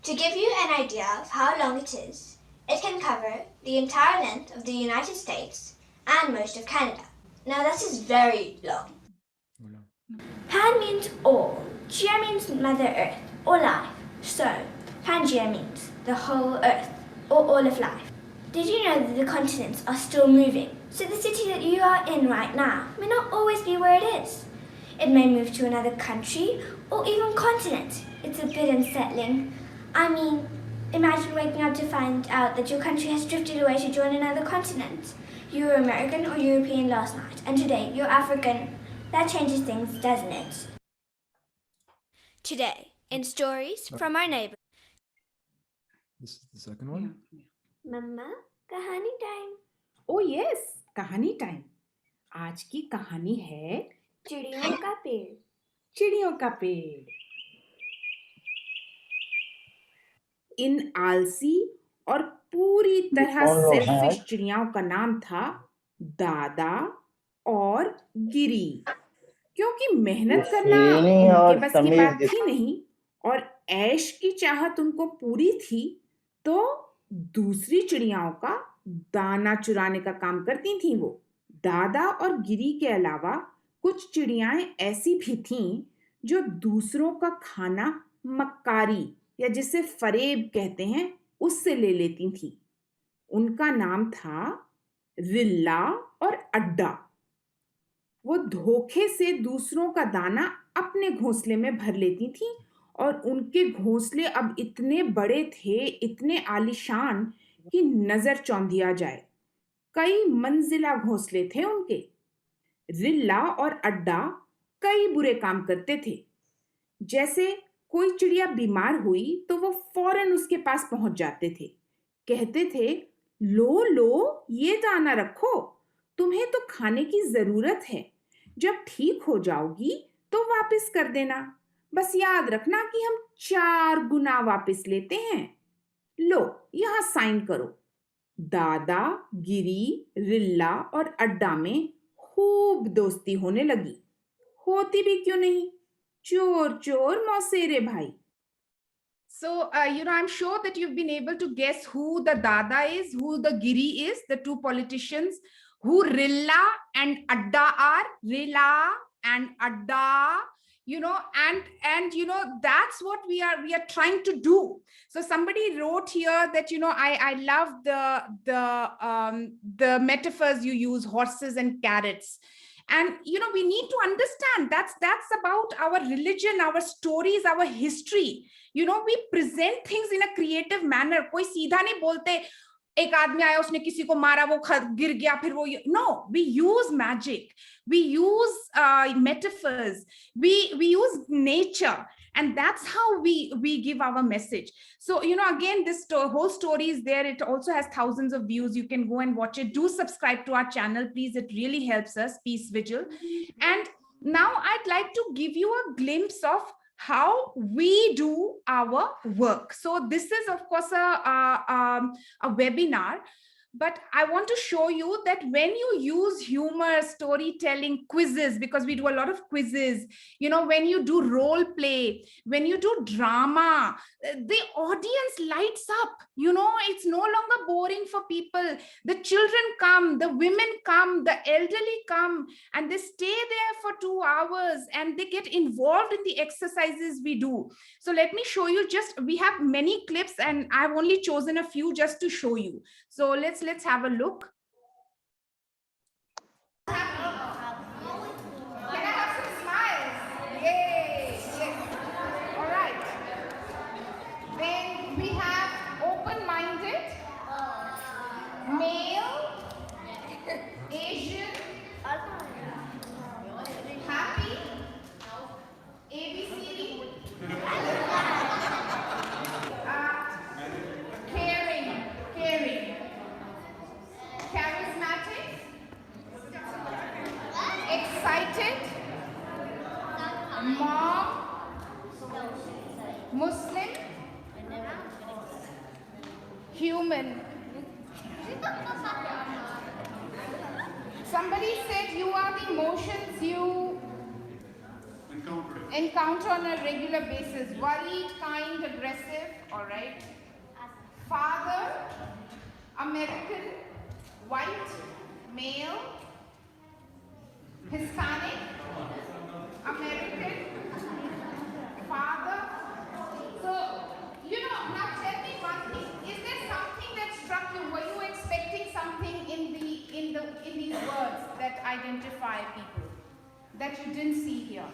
To give you an idea of how long it can cover the entire length of the United States and most of Canada. Now that is very long. Pan means all, Gia means Mother Earth or life, so Pangaea means the whole Earth or all of life. Did you know that the continents are still moving? So the city that you are in right now may not always be where it is. It may move to another country or even continent. It's a bit unsettling. I mean, imagine waking up to find out that your country has drifted away to join another continent. You were American or European last night, and today you're African. That changes things, doesn't it? Today, in Stories from Our Neighborhood. This is the second one. Mama, kahani time. Oh yes, कहानी time. आज की कहानी है चिड़ियों का पेड़. चिड़ियों का पेड़. इन आलसी और पूरी तरह सेल्फिश चिड़ियाओं का नाम था दादा और गिरी. क्योंकि मेहनत करना उनके बस की बात थी नहीं और ऐश की चाहत उनको पूरी थी, तो दूसरी चिड़ियाओं का दाना चुराने का काम करती थीं वो. दादा और गिरी के अलावा कुछ चिड़ियाएं ऐसी भी थीं जो दूसरों का खाना मक्कारी या जिसे फरेब कहते हैं उससे ले लेती थीं. उनका नाम था रिल्ला और अड्डा. वो धोखे से दूसरों का दाना अपने घोंसले में भर लेती थीं और उनके घोंसले अब इतने बड़े थे, इतने आलीशान कि नजर चौंधिया जाए. कई मंजिला घोंसले थे उनके. रिल्ला और अड्डा कई बुरे काम करते थे. जैसे कोई चिड़िया बीमार हुई तो वो फौरन उसके पास पहुंच जाते थे. कहते थे, लो लो ये दाना रखो, तुम्हें तो खाने की जरूरत है. जब ठीक हो जाओगी तो वापस कर देना. बस याद रखना कि हम 4 गुना वापस लेते हैं. लो यहां साइन करो. दादा, गिरी, रिल्ला और अड्डा में खूब दोस्ती होने लगी. होती भी क्यों नहीं, चोर चोर मौसेरे भाई. So, I'm sure that you've been able to guess who the Dada is, who the Giri is, the two politicians, who Rilla and Adda are. Rilla and Adda, and that's what we are trying to do. So somebody wrote here that I love the metaphors you use, horses and carrots. And we need to understand that's about our religion, our stories, our history. We present things in a creative manner. कोई सीधा नहीं बोलते एक आदमी आया उसने किसी को मारा वो गिर गया फिर वो. No, we use magic, we use metaphors, we use nature, and that's how we give our message. So again, this whole story is there. It also has thousands of views. You can go and watch it. Do subscribe to our channel, please. It really helps us. Peace Vigil. And now I'd like to give you a glimpse of how we do our work. So this is of course a webinar, but I want to show you that when you use humor, storytelling, quizzes, because we do a lot of quizzes, when you do role play, when you do drama, the audience lights up. It's no longer boring for people. The children come, the women come, the elderly come, and they stay there for 2 hours and they get involved in the exercises we do. So let me show you. We have many clips and I've only chosen a few just to show you. So let's have a look. Can I have some smiles? Yay! Yes. All right. Then we have open-minded, male, Asian, happy, ABCD, caring, charismatic, human. Somebody said you are the emotions you encounter on a regular basis. Worried, kind, aggressive, all right. Father, American, white, male, Hispanic, American, father. So, now tell me one thing. Is there something that struck you? Were you expecting something in these words that identify people that you didn't see here?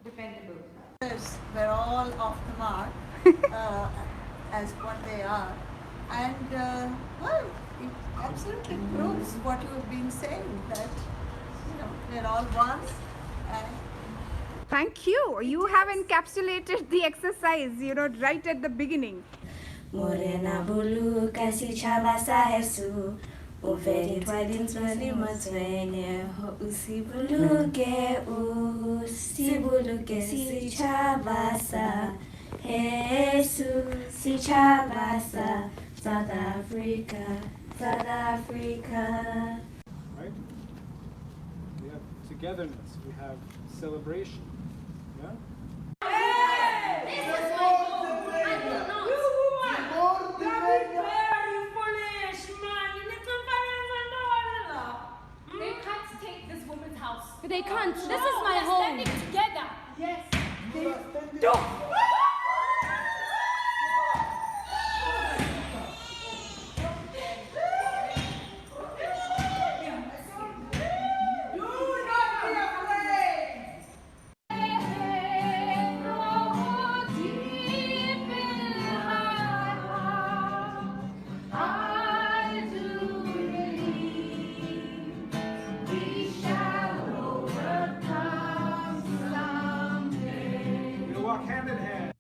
Dependable. Yes, they're all off the mark as what they are. And well, it absolutely proves what you have been saying, that they're all ones. And Thank you. You have encapsulated the exercise, right at the beginning. Morena bulu kasi chabasa hesu. Uveri twadin twali matwene ho usibuluke si chabasa hesu si chabasa South Africa. Right? We have togetherness. We have celebration. Yeah. They can't take this woman's house. They can't. This is my We're home. standing together. Yes. We'll walk hand in hand.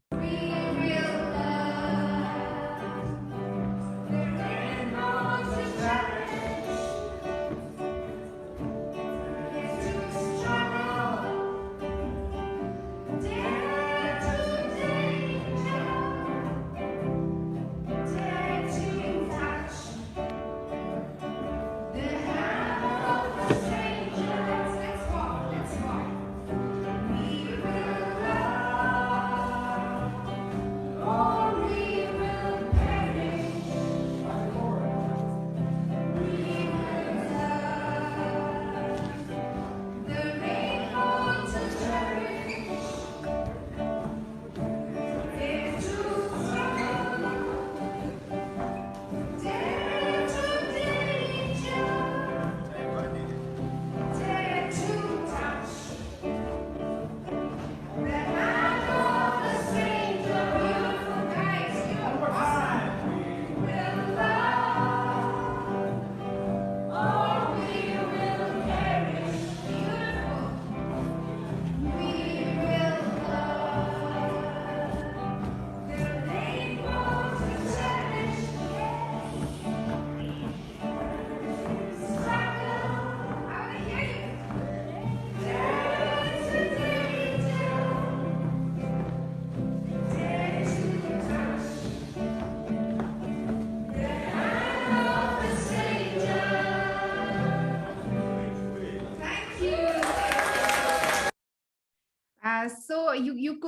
So you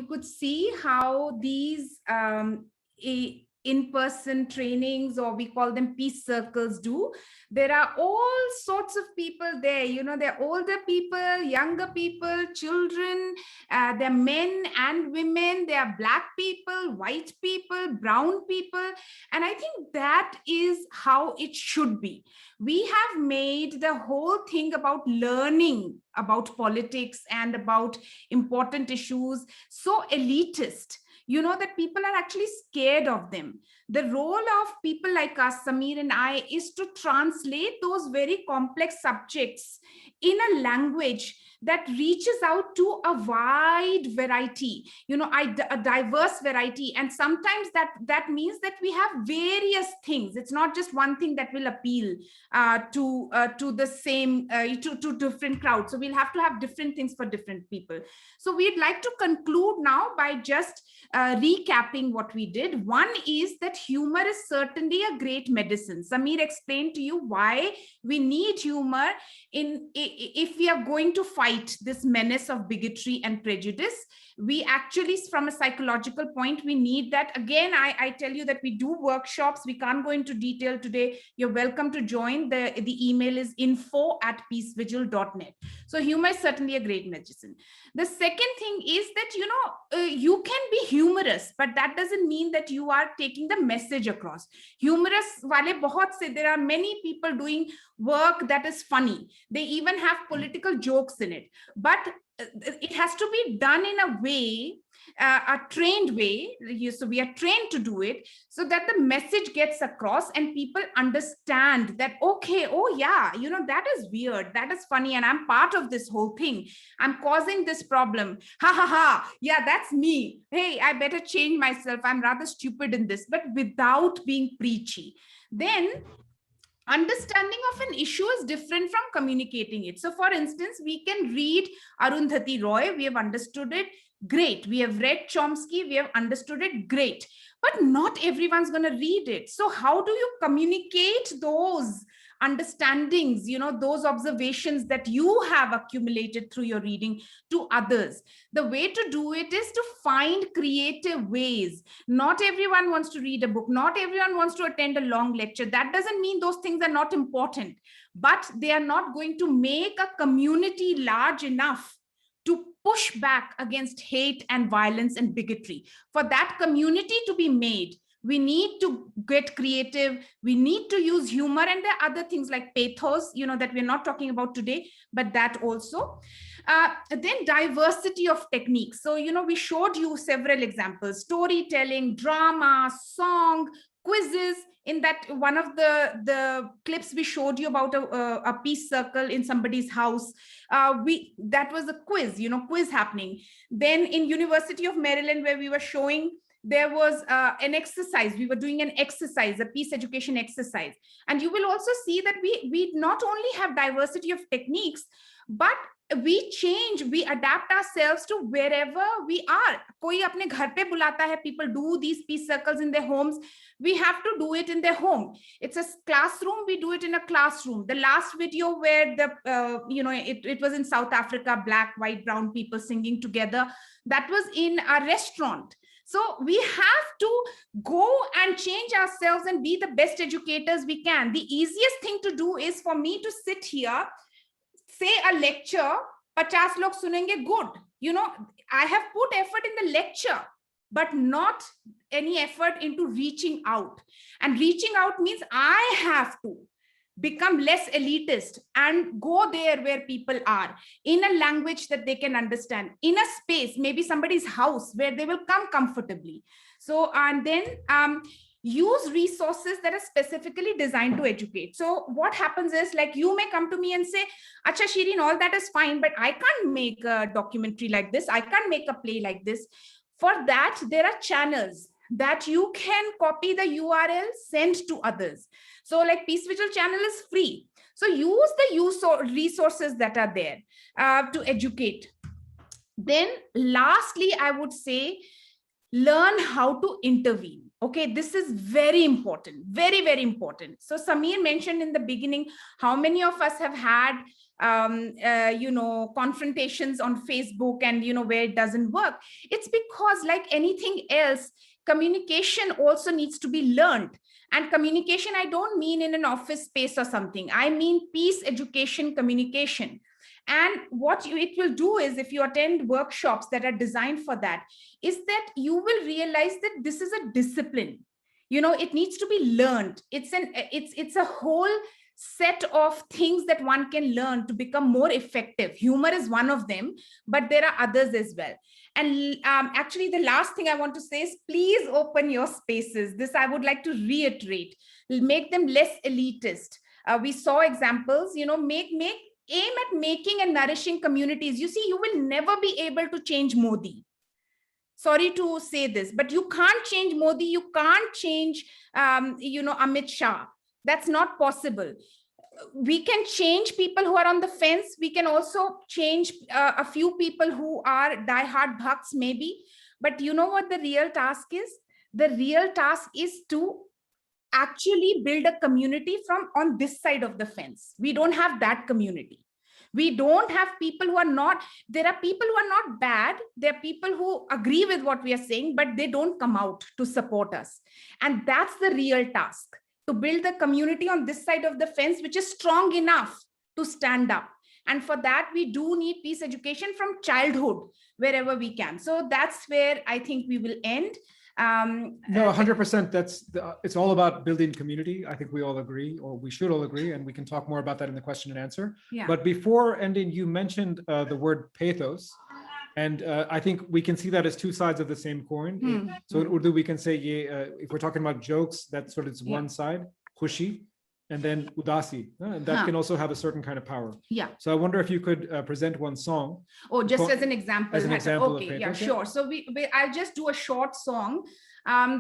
could see how these in-person trainings, or we call them peace circles, do. There are all sorts of people there. They're older people, younger people, children, they're men and women, they are black people, white people, brown people. And I think that is how it should be. We have made the whole thing about learning about politics and about important issues so elitist, that people are actually scared of them. The role of people like us, Sameer and I, is to translate those very complex subjects in a language that reaches out to a wide variety, a diverse variety. And sometimes that means that we have various things. It's not just one thing that will appeal to the same, to different crowds. So we'll have to have different things for different people. So we'd like to conclude now by just recapping what we did. One is that humor is certainly a great medicine. Sameer explained to you why we need humor if we are going to fight this menace of bigotry and prejudice. We actually, from a psychological point, we need that. Again, I tell you that we do workshops. We can't go into detail today. You're welcome to join. The email is info@peacevigil.net. So humor is certainly a great medicine. The second thing is that, you can be humorous, but that doesn't mean that you are taking the message across. Humorous wale bahut se, there are many people doing work that is funny. They even have political jokes in it, but it has to be done in a way, a trained way. So we are trained to do it so that the message gets across and people understand that, okay, oh yeah, that is weird, that is funny, and I'm part of this whole thing. I'm causing this problem. Ha ha ha. Yeah, that's me. Hey, I better change myself. I'm rather stupid in this, but without being preachy. Then understanding of an issue is different from communicating it. So for instance, we can read Arundhati Roy, we have understood it, great. We have read Chomsky, we have understood it, great. But not everyone's going to read it. So how do you communicate those understandings, those observations that you have accumulated through your reading to others? The way to do it is to find creative ways. Not everyone wants to read a book. Not everyone wants to attend a long lecture. That doesn't mean those things are not important, but they are not going to make a community large enough to push back against hate and violence and bigotry. For that community to be made, we need to get creative. We need to use humor, and there are other things like pathos, that we're not talking about today, but that also. Then diversity of techniques. So, we showed you several examples: storytelling, drama, song, quizzes. In that one of the clips we showed you about a peace circle in somebody's house, that was a quiz, quiz happening. Then in University of Maryland, where we were showing, there was an exercise. We were doing an exercise, a peace education exercise. And you will also see that we not only have diversity of techniques, but we change, we adapt ourselves to wherever we are. Koi apne ghar pe bulata hai, people do these peace circles in their homes. We have to do it in their home. It's a classroom, we do it in a classroom. The last video where it was in South Africa, black, white, brown people singing together, that was in a restaurant. So we have to go and change ourselves and be the best educators we can. The easiest thing to do is for me to sit here, say a lecture, 50 log sunenge, good. I have put effort in the lecture, but not any effort into reaching out. And reaching out means I have to become less elitist and go there where people are, in a language that they can understand, in a space, maybe somebody's house, where they will come comfortably. So, and then use resources that are specifically designed to educate. So what happens is, like, you may come to me and say, Acha Shirin, all that is fine, but I can't make a documentary like this. I can't make a play like this. For that, there are channels that you can copy the URL, send to others. So like Peace Vigil channel is free. So use the resources that are there to educate. Then lastly, I would say, learn how to intervene. Okay, this is very important, very, very important. So Sameer mentioned in the beginning, how many of us have had confrontations on Facebook and, where it doesn't work. It's because, like anything else, communication also needs to be learned. And communication, I don't mean in an office space or something. I mean peace education communication. And what it will do is, if you attend workshops that are designed for that, is that you will realize that this is a discipline. It needs to be learned. It's a whole set of things that one can learn to become more effective. Humor is one of them, but there are others as well. And actually, the last thing I want to say is, please open your spaces. This I would like to reiterate. Make them less elitist. We saw examples, make aim at making and nourishing communities. You see, you will never be able to change Modi. Sorry to say this, but you can't change Modi. You can't change, Amit Shah. That's not possible. We can change people who are on the fence. We can also change a few people who are diehard bhakts, maybe. But you know what the real task is? The real task is to actually build a community from on this side of the fence. We don't have that community. We don't have people who are not, there are people who are not bad. There are people who agree with what we are saying, but they don't come out to support us. And that's the real task, to build the community on this side of the fence, which is strong enough to stand up. And for that, we do need peace education from childhood, wherever we can. So that's where I think we will end. No, 100%. It's all about building community. I think we all agree, or we should all agree, and we can talk more about that in the question and answer. Yeah. But before ending, you mentioned the word pathos, and I think we can see that as two sides of the same coin. So in Urdu, we can say, if we're talking about jokes, that sort of one side, khushi, and then udasi, and that can also have a certain kind of power. Yeah. So I wonder if you could present one song. Oh, just as an example. As an example. Okay, of yeah, sure. So I'll just do a short song.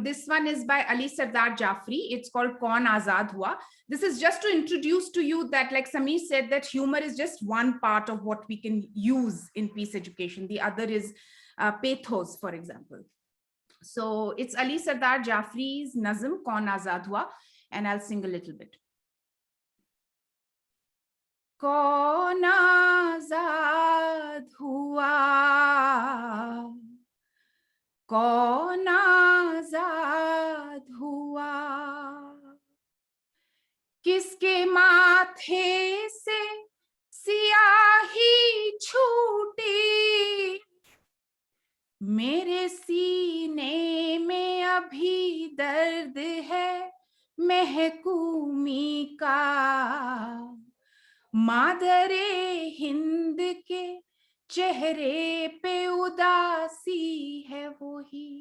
This one is by Ali Sardar Jafri. It's called Kaun Azad Hua. This is just to introduce to you that, like Sameer said, that humor is just one part of what we can use in peace education. The other is pathos, for example. So it's Ali Sardar Jafri's Nazm, Kaun Azad Hua, and I'll sing a little bit. कौन आजाद हुआ, कौन आजाद हुआ, किसके माथे से सियाही छूटी, मेरे सीने में अभी दर्द है महकूमी का, मादरे हिंद के चेहरे पे उदासी है वही,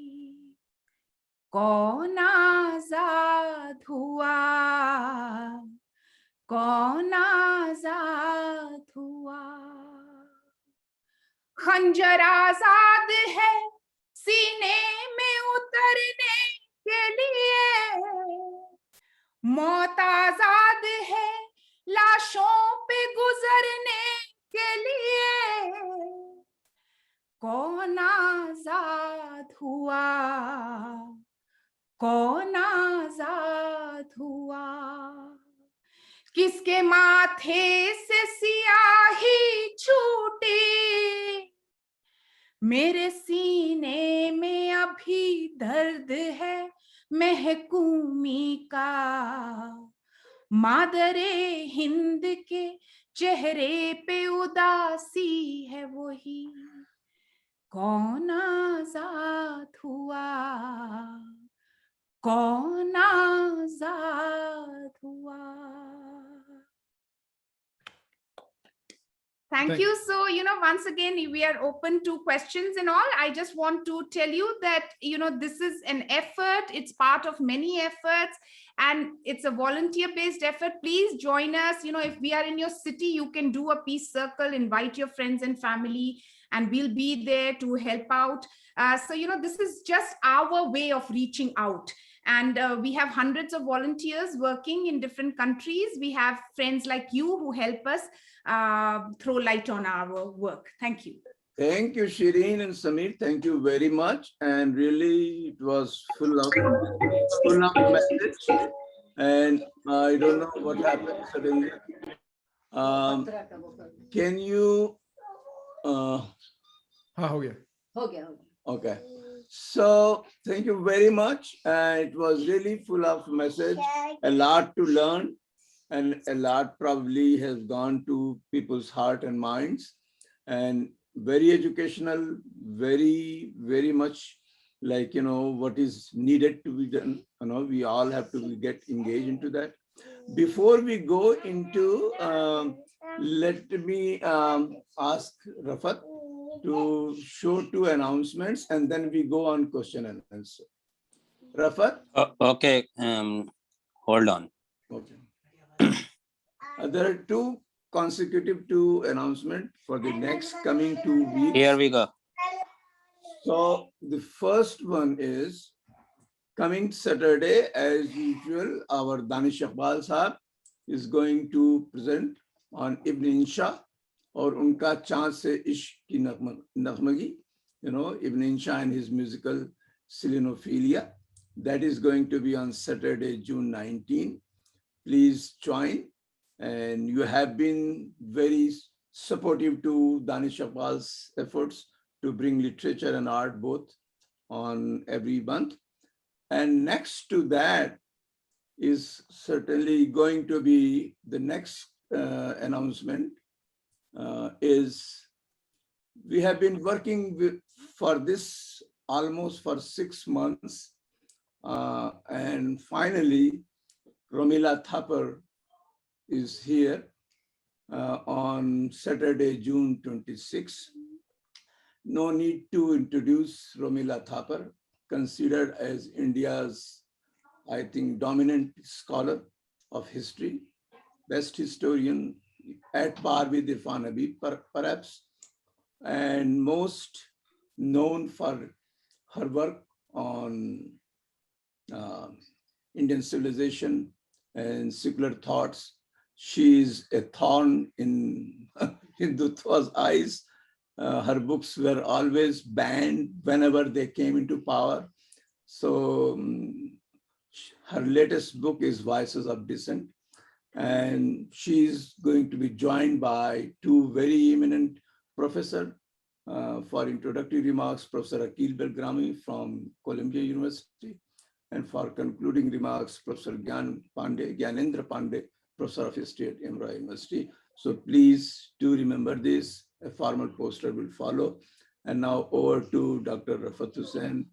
कौन आजाद हुआ, कौन आजाद हुआ, खंजर आजाद है सीने में उतरने के लिए, मौत आजाद है लाशों पे गुजरने के लिए, कौन आजाद हुआ, कौन आजाद हुआ, किसके माथे से सियाही छूटी, मेरे सीने में अभी दर्द है महकूमी का, मादरे हिंद के चेहरे पे उदासी है वही, कौन आजाद हुआ, कौन आजाद हुआ. Thank you. So, once again, we are open to questions and all. I just want to tell you that, this is an effort. It's part of many efforts, and it's a volunteer-based effort. Please join us. If we are in your city, you can do a peace circle, invite your friends and family, and we'll be there to help out. So, this is just our way of reaching out. And we have hundreds of volunteers working in different countries. We have friends like you who help us throw light on our work. Thank you. Thank you, Shirin and Sameer. Thank you very much. And really, it was full of message. And I don't know what happened suddenly. Can you? Okay. So thank you very much. It was really full of message, a lot to learn, and a lot probably has gone to people's heart and minds, and very educational, very, very much like, what is needed to be done. We all have to get engaged into that. Before we go into, let me ask Rafat to show 2 announcements, and then we go on question and answer. Rafat? Okay, hold on. Okay. There are 2 consecutive two announcement for the next coming 2 weeks. Here we go. So the first one is coming Saturday, as usual, our Danish Iqbal Sahab is going to present on Ibn Insha or Unka Chand Se Ishq Ki Naghmagi, Ibn Insha and his musical Selenophilia. That is going to be on Saturday, June 19. Please join. And you have been very supportive to Danish Iqbal's efforts to bring literature and art both on every month. And next to that is certainly going to be the next announcement is we have been working for this almost for 6 months. And finally, Romila Thapar is here on Saturday, June 26. No need to introduce Romila Thapar, considered as India's, I think, dominant scholar of history, best historian at par with Irfan Habib, perhaps, and most known for her work on Indian civilization and secular thoughts. She is a thorn in Hindutva's eyes. Her books were always banned whenever they came into power. So her latest book is Voices of Dissent. And she's going to be joined by two very eminent professors for introductory remarks, Professor Akil Belgrami from Columbia University, and for concluding remarks, Professor Gyanendra Pandey, Professor of History at Imra University. So please do remember this. A formal poster will follow. And now over to Dr. Rafat Hussain